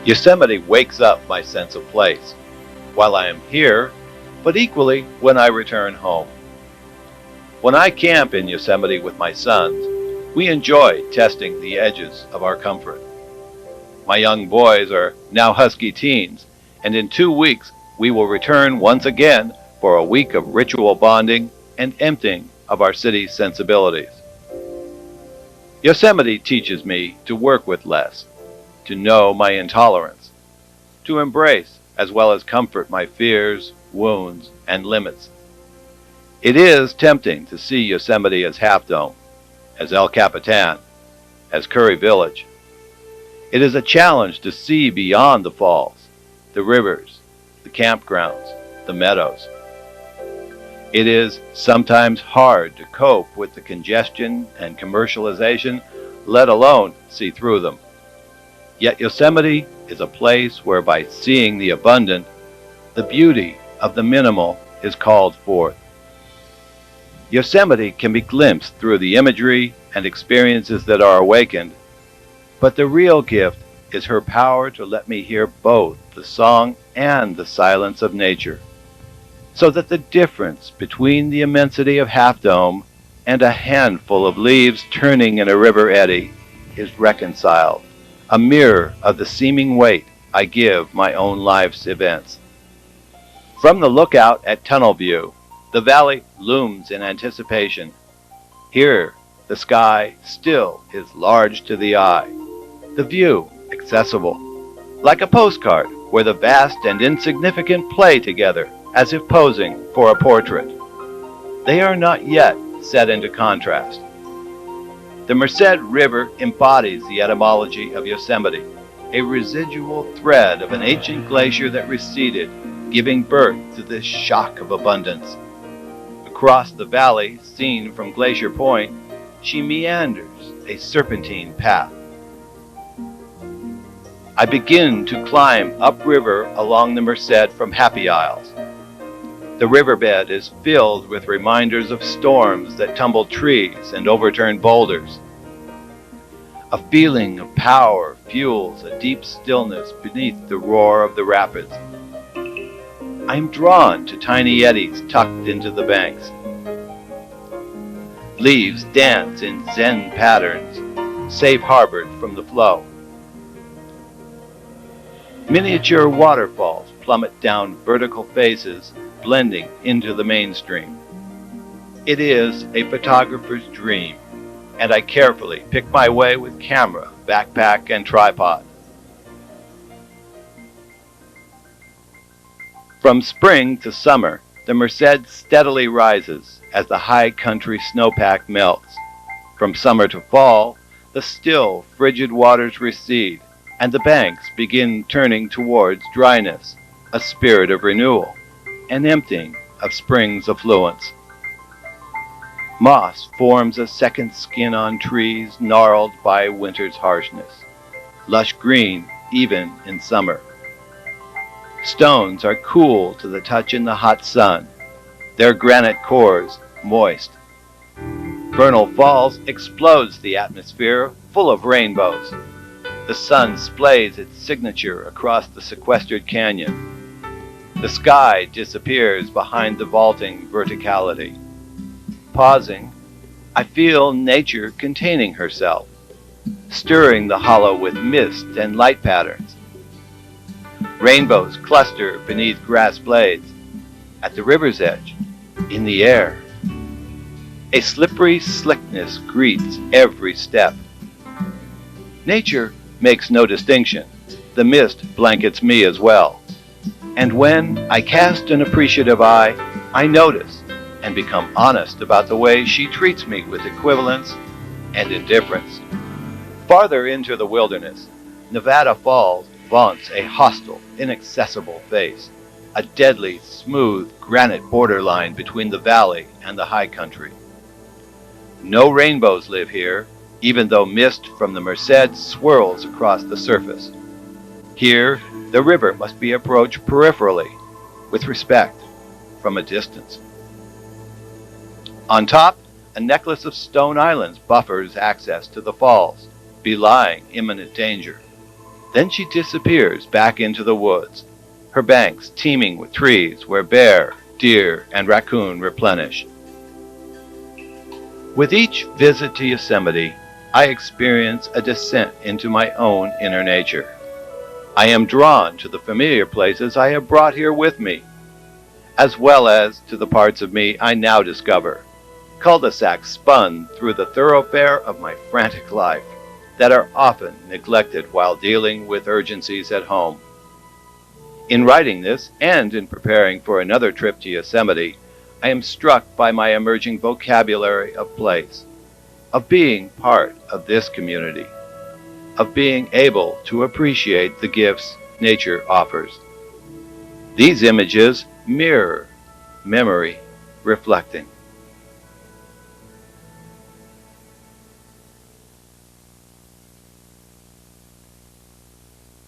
Yosemite wakes up my sense of place while I am here, but equally when I return home. When I camp in Yosemite with my sons, we enjoy testing the edges of our comfort. My young boys are now husky teens, and in 2 weeks we will return once again for a week of ritual bonding and emptying of our city's sensibilities. Yosemite teaches me to work with less, to know my intolerance, to embrace as well as comfort my fears, wounds, and limits. It is tempting to see Yosemite as Half Dome, as El Capitan, as Curry Village. It is a challenge to see beyond the falls, the rivers, the campgrounds, the meadows. It is sometimes hard to cope with the congestion and commercialization, let alone see through them. Yet Yosemite is a place where by seeing the abundant, the beauty of the minimal is called forth. Yosemite can be glimpsed through the imagery and experiences that are awakened, but the real gift is her power to let me hear both the song and the silence of nature, so that the difference between the immensity of Half Dome and a handful of leaves turning in a river eddy is reconciled, a mirror of the seeming weight I give my own life's events. From the lookout at Tunnel View, the valley looms in anticipation. Here, the sky still is large to the eye, the view accessible, like a postcard where the vast and insignificant play together as if posing for a portrait. They are not yet set into contrast. The Merced River embodies the etymology of Yosemite, a residual thread of an ancient glacier that receded, giving birth to this shock of abundance. Across the valley, seen from Glacier Point, she meanders a serpentine path. I begin to climb upriver along the Merced from Happy Isles. The riverbed is filled with reminders of storms that tumbled trees and overturned boulders. A feeling of power fuels a deep stillness beneath the roar of the rapids. I am drawn to tiny eddies tucked into the banks. Leaves dance in Zen patterns, safe harbored from the flow. Miniature waterfalls plummet down vertical faces, blending into the mainstream. It is a photographer's dream, and I carefully pick my way with camera, backpack, and tripod. From spring to summer, the Merced steadily rises as the high country snowpack melts. From summer to fall, the still, frigid waters recede, and the banks begin turning towards dryness, a spirit of renewal, an emptying of spring's affluence. Moss forms a second skin on trees gnarled by winter's harshness, lush green even in summer. Stones are cool to the touch in the hot sun, their granite cores moist. Vernal Falls explodes the atmosphere full of rainbows. The sun splays its signature across the sequestered canyon. The sky disappears behind the vaulting verticality. Pausing, I feel nature containing herself, stirring the hollow with mist and light patterns. Rainbows cluster beneath grass blades, at the river's edge, in the air. A slippery slickness greets every step. Nature makes no distinction. The mist blankets me as well. And when I cast an appreciative eye, I notice and become honest about the way she treats me with equivalence and indifference. Farther into the wilderness, Nevada Falls vaunts a hostile, inaccessible face, a deadly, smooth granite borderline between the valley and the high country. No rainbows live here, even though mist from the Merced swirls across the surface. Here, the river must be approached peripherally, with respect, from a distance. On top, a necklace of stone islands buffers access to the falls, belying imminent danger. Then she disappears back into the woods, her banks teeming with trees where bear, deer, and raccoon replenish. With each visit to Yosemite, I experience a descent into my own inner nature. I am drawn to the familiar places I have brought here with me, as well as to the parts of me I now discover, cul-de-sacs spun through the thoroughfare of my frantic life that are often neglected while dealing with urgencies at home. In writing this and in preparing for another trip to Yosemite, I am struck by my emerging vocabulary of place, of being part of this community, of being able to appreciate the gifts nature offers. These images mirror memory reflecting.